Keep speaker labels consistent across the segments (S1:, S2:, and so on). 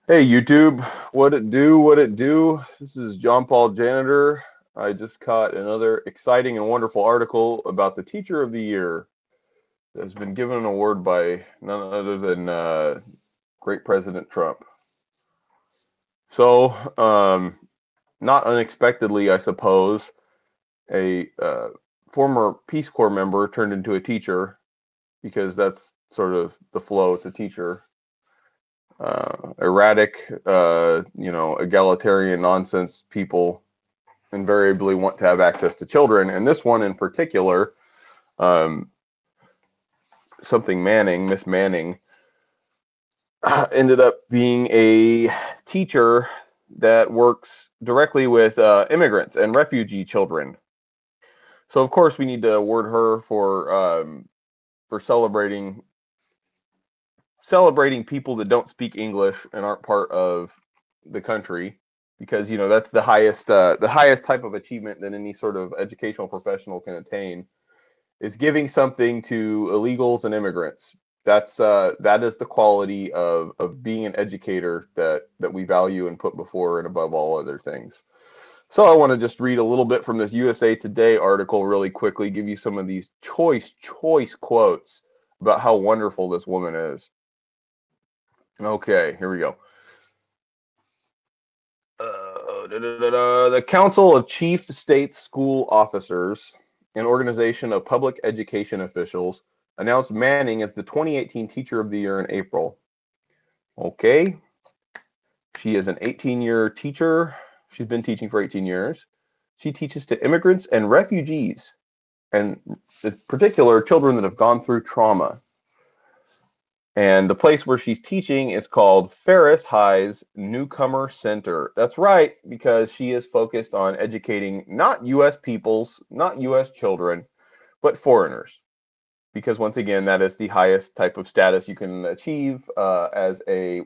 S1: Hey YouTube, what it do, what it do? This is John Paul Janitor. I just caught another exciting and wonderful article about the Teacher of the Year that has been given an award by none other than great President Trump. So, not unexpectedly, I suppose, a former Peace Corps member turned into a teacher because that's sort of the flow. It's a teacher. Erratic, egalitarian nonsense people invariably want to have access to children. And this one in particular, um, something Manning, Miss Manning, ended up being a teacher that works directly with immigrants and refugee children. So of course we need to award her for celebrating people that don't speak English and aren't part of the country, because that's the highest type of achievement that any sort of educational professional can attain, is giving something to illegals and immigrants. That is the quality of being an educator that we value and put before and above all other things. So I want to just read a little bit from this USA Today article really quickly, give you some of these choice quotes about how wonderful this woman is. Okay, here we go. The Council of Chief State School Officers, an organization of public education officials, announced Manning as the 2018 Teacher of the Year in April. Okay. She is an 18-year teacher. She's been teaching for 18 years. She teaches to immigrants and refugees, and in particular, children that have gone through trauma. And the place where she's teaching is called Ferris High's Newcomer Center. That's right, because she is focused on educating not U.S. peoples, not U.S. children, but foreigners. Because once again, that is the highest type of status you can achieve as a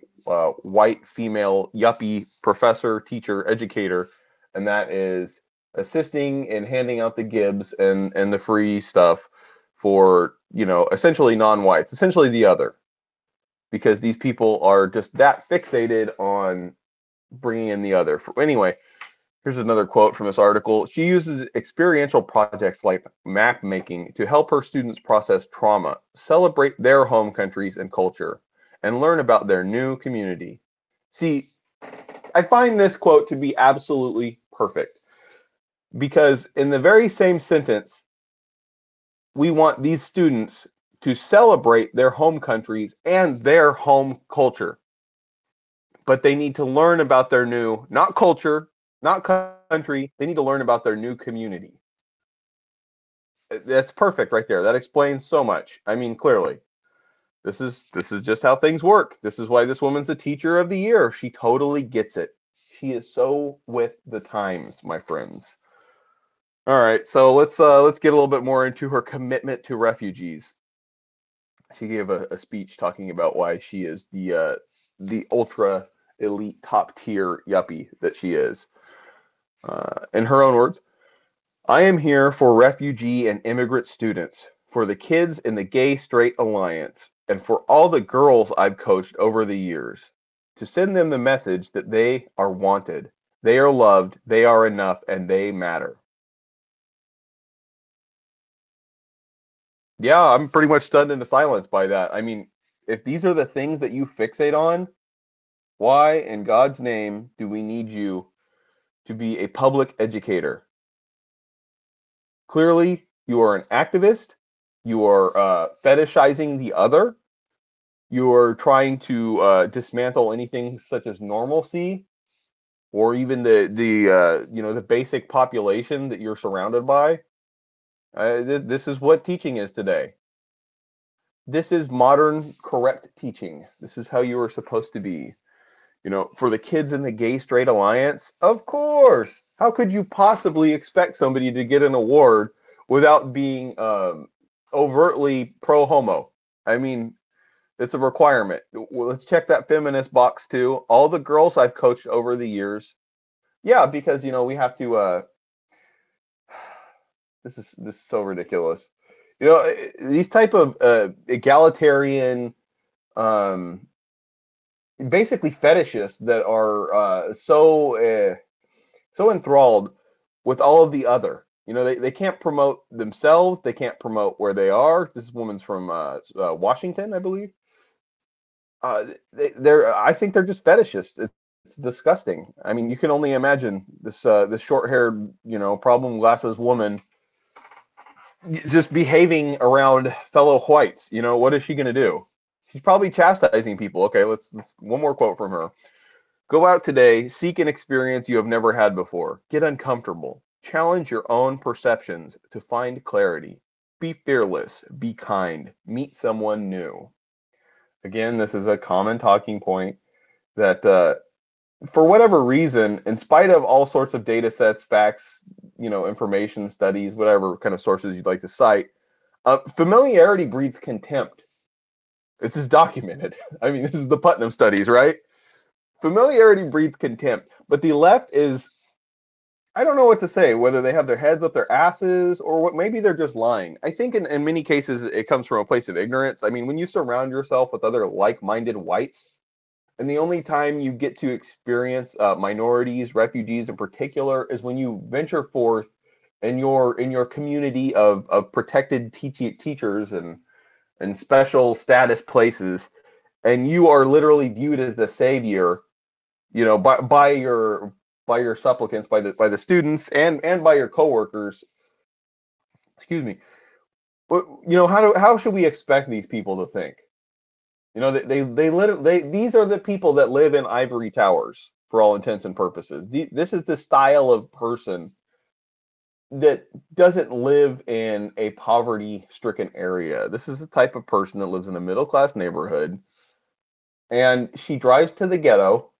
S1: white female yuppie professor, teacher, educator, and that is assisting in handing out the Gibs and the free stuff for essentially non-whites, essentially the other, because these people are just that fixated on bringing in the other. Anyway, here's another quote from this article. She uses experiential projects like map making to help her students process trauma, celebrate their home countries and culture, and learn about their new community. See, I find this quote to be absolutely perfect, because in the very same sentence, we want these students to celebrate their home countries and their home culture. But they need to learn about their new, not culture, not country, they need to learn about their new community. That's perfect right there. That explains so much. I mean, clearly, this is just how things work. This is why this woman's the Teacher of the Year. She totally gets it. She is so with the times, my friends. All right, so let's get a little bit more into her commitment to refugees. She gave a speech talking about why she is the ultra elite top tier yuppie that she is. In her own words, I am here for refugee and immigrant students, for the kids in the Gay Straight Alliance, and for all the girls I've coached over the years, to send them the message that they are wanted, they are loved, they are enough, and they matter. Yeah, I'm pretty much stunned into silence by that. I mean, if these are the things that you fixate on, why in God's name do we need you to be a public educator? Clearly, you are an activist. You are fetishizing the other. You are trying to dismantle anything such as normalcy, or even the basic population that you're surrounded by. This is what teaching is today. This is modern correct teaching. This is how you are supposed to be. For the kids in the Gay Straight Alliance, of course. How could you possibly expect somebody to get an award without being overtly pro homo? I mean, it's a requirement. Well, let's check that feminist box too. All the girls I've coached over the years, yeah, because we have to. This is so ridiculous. These type of egalitarian, um, basically fetishists that are so enthralled with all of the other. They can't promote themselves. They can't promote where they are. This woman's from Washington, I believe. I think they're just fetishists. It's disgusting. I mean, you can only imagine this short-haired, problem glasses woman just behaving around fellow whites. What is she going to do? She's probably chastising people. Okay, let's one more quote from her. Go out today, seek an experience you have never had before. Get uncomfortable. Challenge your own perceptions to find clarity. Be fearless. Be kind. Meet someone new. Again, this is a common talking point that, for whatever reason, in spite of all sorts of data sets, facts, information, studies, whatever kind of sources you'd like to cite, familiarity breeds contempt. This is documented. I mean, this is the Putnam studies, right? Familiarity breeds contempt. But the left is, I don't know what to say, whether they have their heads up their asses or what, maybe they're just lying. I think in many cases it comes from a place of ignorance. I mean, when you surround yourself with other like-minded whites, and the only time you get to experience minorities, refugees in particular, is when you venture forth in your community of protected teachers and special status places, and you are literally viewed as the savior, by your supplicants, by the students and by your coworkers. Excuse me. But how should we expect these people to think? These are the people that live in ivory towers for all intents and purposes. This is the style of person that doesn't live in a poverty-stricken area. This is the type of person that lives in a middle-class neighborhood, and she drives to the ghetto,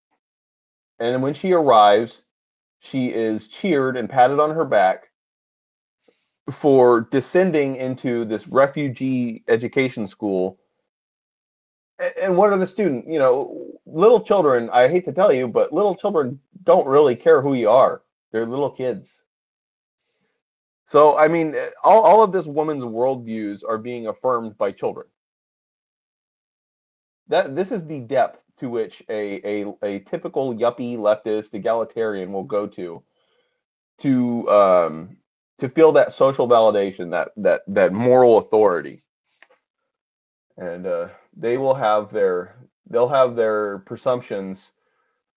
S1: and when she arrives, she is cheered and patted on her back for descending into this refugee education school. And what are the students? Little children, I hate to tell you, but little children don't really care who you are. They're little kids. So, I mean, all of this woman's worldviews are being affirmed by children. This is the depth to which a typical yuppie leftist egalitarian will go to feel that social validation, that moral authority, and they'll have their presumptions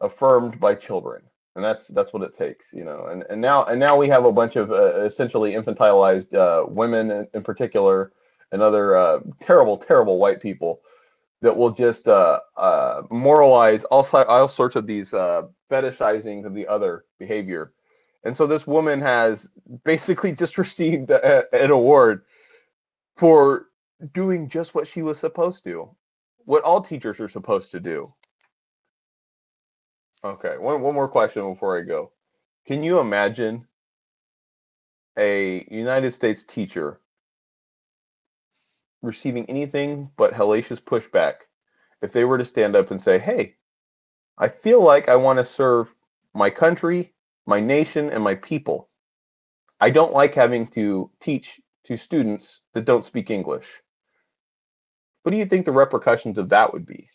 S1: affirmed by children, and that's what it takes, And now we have a bunch of essentially infantilized women in particular, and other terrible white people that will just moralize all sorts of these fetishizings of the other behavior. And so this woman has basically just received an award for doing just what she was supposed to, what all teachers are supposed to do. Okay, one more question before I go. Can you imagine a United States teacher receiving anything but hellacious pushback if they were to stand up and say, hey, I feel like I want to serve my country, my nation, and my people. I don't like having to teach to students that don't speak English. What do you think the repercussions of that would be?